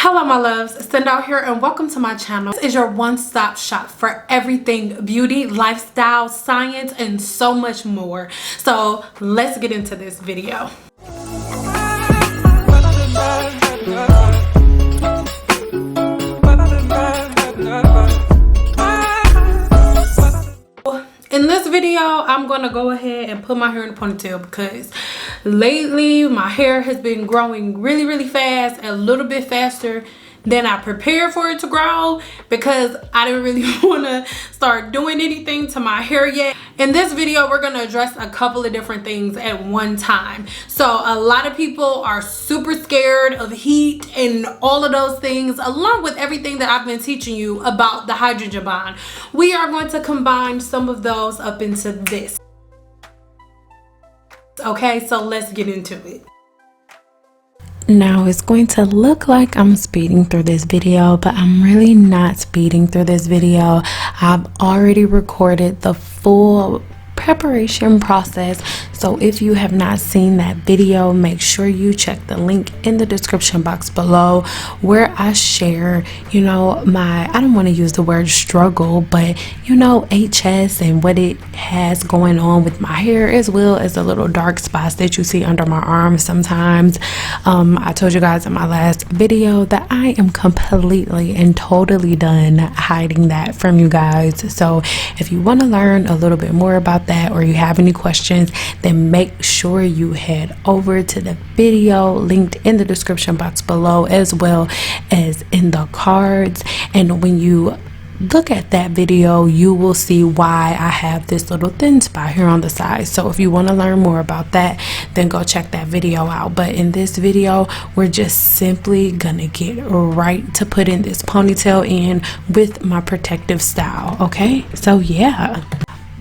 Hello my loves, Cyn Doll here and welcome to my channel. This is your one-stop shop for everything beauty, lifestyle, science, and so much more. So let's get into this video. In this video, I'm gonna go ahead and put my hair in a ponytail because lately my hair has been growing really fast, a little bit faster than I prepared for it to grow because I didn't really want to start doing anything to my hair yet. In this video, we're going to address a couple of different things at one time. So a lot of people are super scared of heat and all of those things, along with everything that I've been teaching you about the hydrogen bond. We are going to combine some of those up into this. Okay, so let's get into it. Now it's going to look like I'm speeding through this video, but I'm really not speeding through this video. I've already recorded the full preparation process, so if you have not seen that video, make sure you check the link in the description box below where I share, you know, my, I don't want to use the word struggle, but you know, HS and what it has going on with my hair, as well as the little dark spots that you see under my arms sometimes. I told you guys in my last video that I am completely and totally done hiding that from you guys. So if you want to learn a little bit more about that, or you have any questions, then make sure you head over to the video linked in the description box below, as well as in the cards. And when you look at that video, you will see why I have this little thin spot here on the side. So if you want to learn more about that, then go check that video out. But in this video, we're just simply gonna get right to putting this ponytail in with my protective style. Okay, so yeah.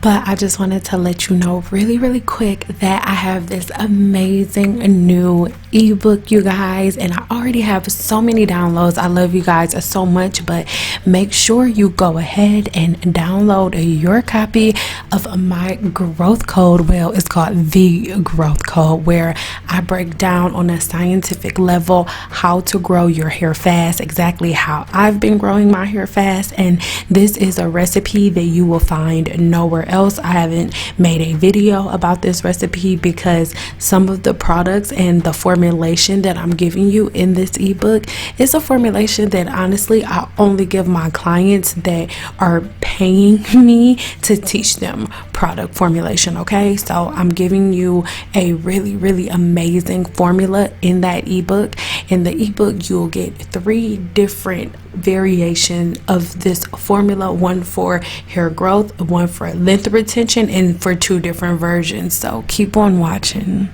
But I just wanted to let you know really quick that I have this amazing new ebook, you guys, and I already have so many downloads. I love you guys so much, but make sure you go ahead and download your copy of my growth code. Well, it's called the growth code, where I break down on a scientific level how to grow your hair fast, exactly how I've been growing my hair fast. And this is a recipe that you will find nowhere else. I haven't made a video about this recipe because some of the products and the formulation that I'm giving you in this ebook is a formulation that honestly I only give my clients that are paying me to teach them product formulation. Okay, so I'm giving you a really amazing formula in that ebook. In the ebook, you'll get 3 different variations of this formula, one for hair growth, one for length retention, and for 2 different versions. So keep on watching.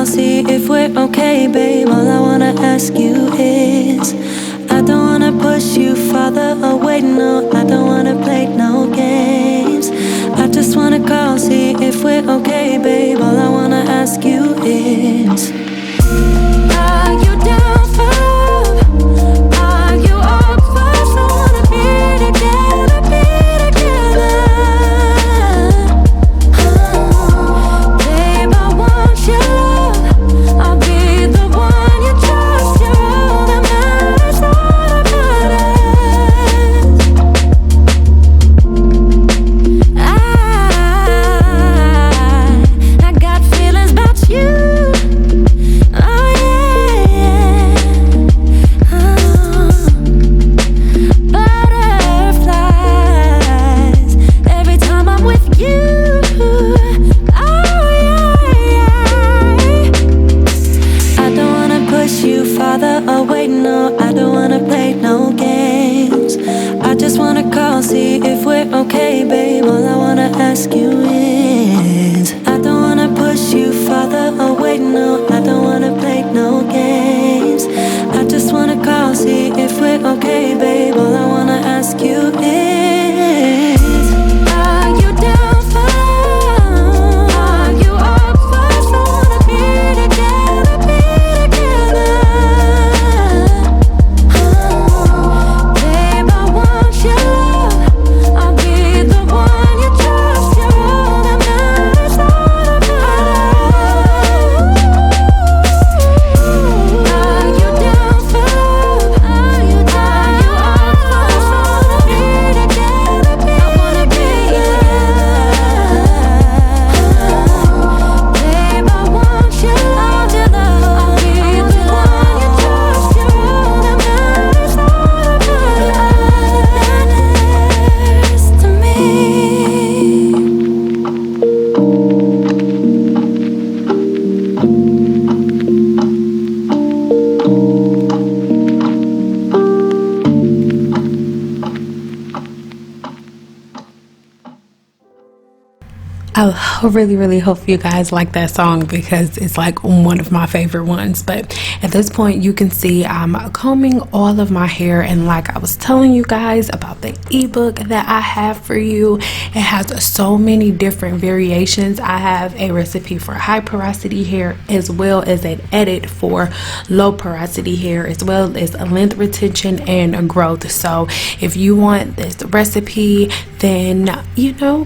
See if we're okay, babe. All I wanna ask you is, I don't wanna push you farther away, no. I don't wanna play no games. I just wanna call, see if we're okay, babe. All I wanna ask you is, are you down for love? Are you up for us? I wanna be together, be together. Babe, I want your love. I'll be the one you trust. You're all that matters, all that matters. I okay, babe. All I wanna ask you is, I don't wanna push you farther away, no. I don't wanna play no games. I just wanna call, see if we're okay, babe. All I wanna ask you is, are you down for love? Are you up for us? I wanna be together, be together. Babe, I want your love. I'll be the one you trust. You're all that matters, all that matters. Are you down for love? Are you up for us? I wanna be together, I wanna be together. Babe, I want your love. I'll be the one you trust. You're all that matters, all that matters to me. I really hope you guys like that song because it's like one of my favorite ones. But at this point you can see I'm combing all of my hair, and like I was telling you guys about the ebook that I have for you, it has so many different variations. I have a recipe for high porosity hair as well as an edit for low porosity hair, as well as a length retention and growth. So if you want this recipe, then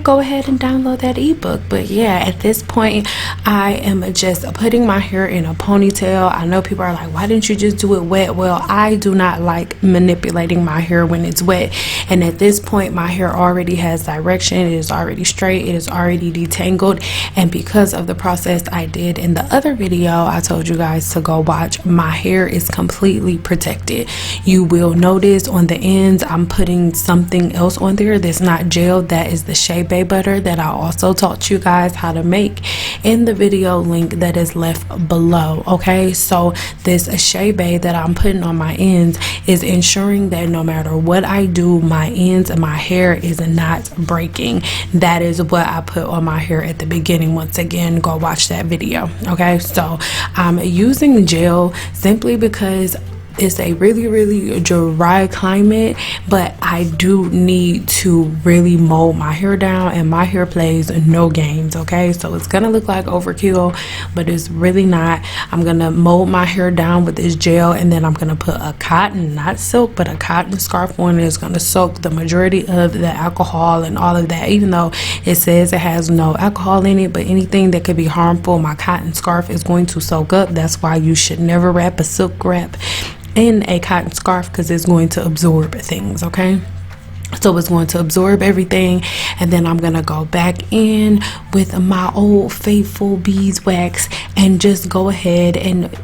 go ahead and download that ebook. But yeah, at this point I am just putting my hair in a ponytail. I know people are like, why didn't you just do it wet? Well, I do not like manipulating my hair when it's wet, and at this point my hair already has direction. It is already straight, it is already detangled, and because of the process I did in the other video I told you guys to go watch, my hair is completely protected. You will notice on the ends I'm putting something else on there that's not gel. That is the Chebe butter that I also taught you guys how to make in the video link that is left below. Okay, so this Chebe that I'm putting on my ends is ensuring that no matter what I do, my ends and my hair is not breaking. That is what I put on my hair at the beginning. Once again, go watch that video. Okay, so I'm using gel simply because it's a really dry climate, but I do need to really mold my hair down, and my hair plays no games. Okay, so it's gonna look like overkill, but it's really not. I'm gonna mold my hair down with this gel, and then I'm gonna put a cotton, not silk, but a cotton scarf on it. It's gonna soak the majority of the alcohol and all of that, even though it says it has no alcohol in it, but anything that could be harmful, my cotton scarf is going to soak up. That's why you should never wrap a silk wrap in a cotton scarf, because it's going to absorb things. Okay, so it's going to absorb everything, and then I'm gonna go back in with my old faithful beeswax and just go ahead and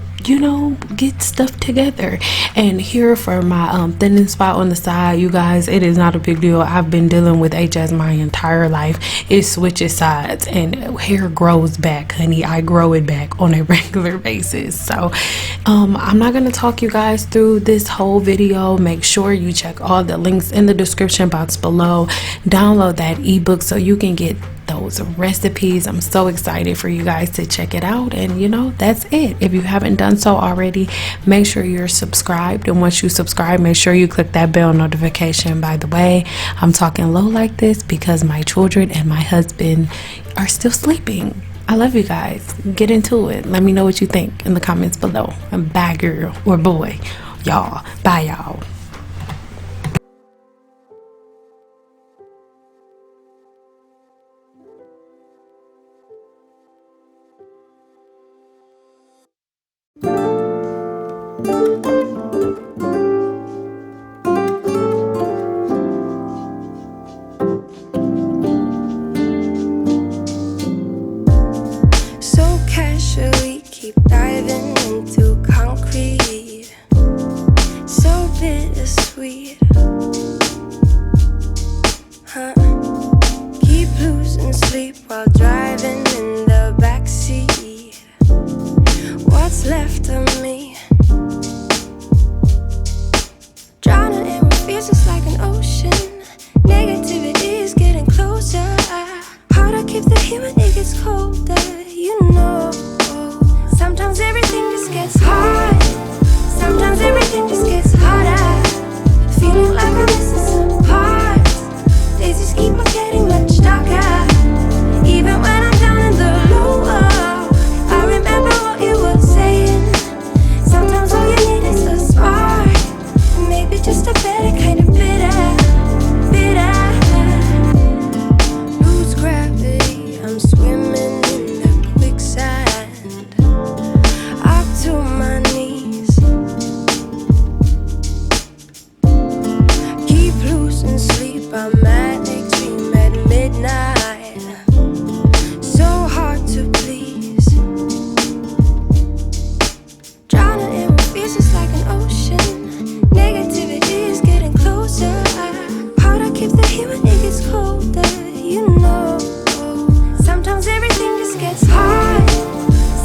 get stuff together. And here for my thinning spot on the side, you guys, it is not a big deal. I've been dealing with HS my entire life. It switches sides and hair grows back, honey. I grow it back on a regular basis. So I'm not gonna talk you guys through this whole video. Make sure you check all the links in the description box below. Download that ebook so you can get those recipes. I'm so excited for you guys to check it out, and that's it. If you haven't done so already, make sure you're subscribed, and once you subscribe, make sure you click that bell notification. By the way, I'm talking low like this because my children and my husband are still sleeping. I love you guys. Get into it. Let me know what you think in the comments below. Bye, girl or boy. Y'all. Bye, y'all. So casually keep diving into concrete, so bittersweet, huh? Keep losing sleep while driving in the backseat. What's left of me? Drowning in what feels just like an ocean. Negativity is getting colder, you know. Sometimes everything just gets hard. Sometimes everything just gets harder. Feeling like I'm missing some parts. Days just keep on getting much darker. Even when I'm down in the low, I remember what you were saying. Sometimes all you need is a spark. Maybe just a better kind of bitter. Lose gravity, I'm swimming in the quicksand. Up to my knees. Keep losing sleep, I'm manic dream at midnight. So hard to please. Drowning in my fears is like an ocean. Negativity is getting closer. Harder keeps the heat when it gets colder, you know. Sometimes everything just gets hard.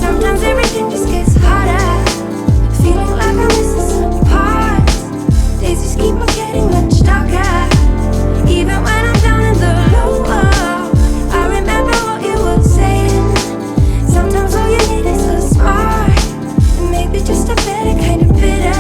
Sometimes everything just gets harder. Feeling like I'm missing some parts. Days just keep on getting much darker. Even when I'm down in the low, I remember what you were saying. Sometimes all you need is a spark. And maybe just a better kind of bitter.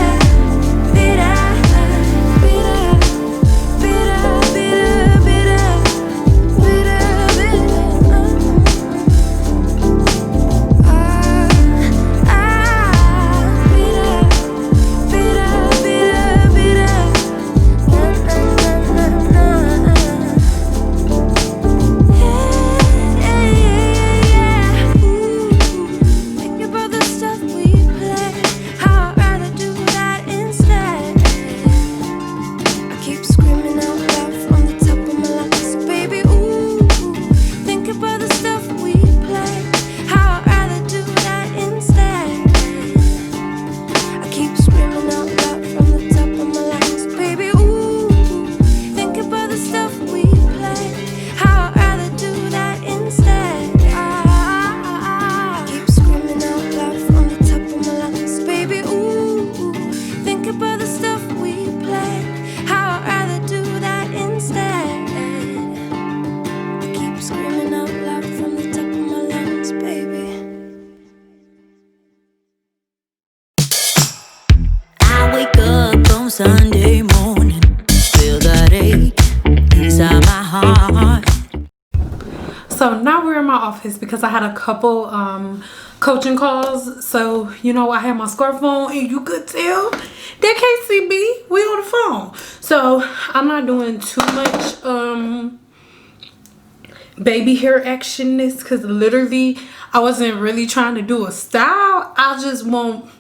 Sunday morning, feel that ache inside my heart. So now we're in my office because I had a couple coaching calls. So, you know, I had my scarf on and you could tell they can't see me. We on the phone. So I'm not doing too much baby hair action this because literally I wasn't really trying to do a style. I just want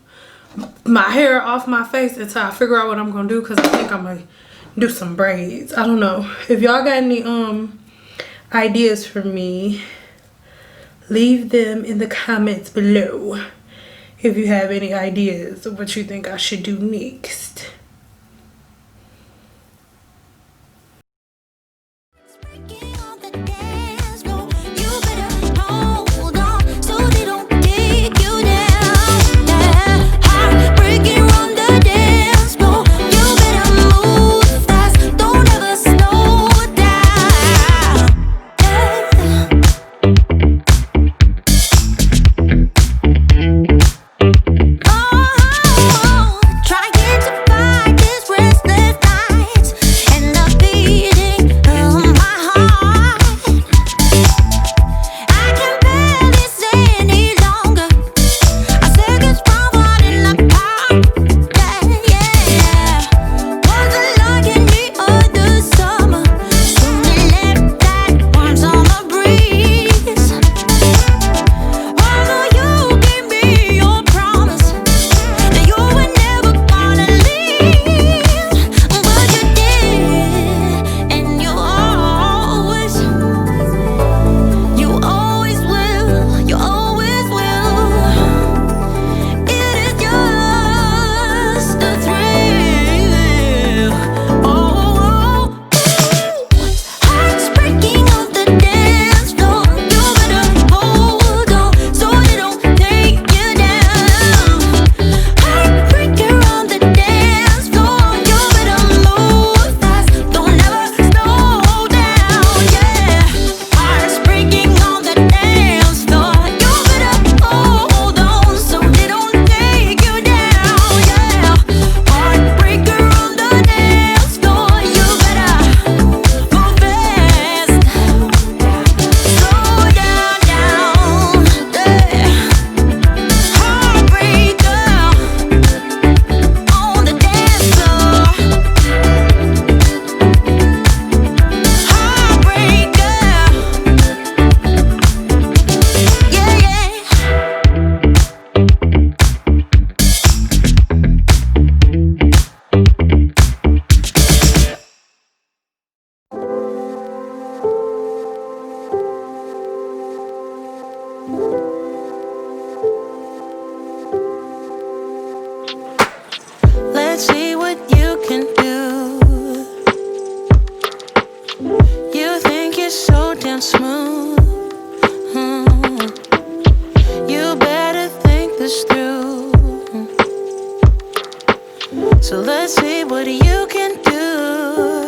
my hair off my face until I figure out what I'm gonna do, because I think I'm gonna do some braids. I don't know. If y'all got any ideas for me, leave them in the comments below. If you have any ideas of what you think I should do next. Try get to find what you can do.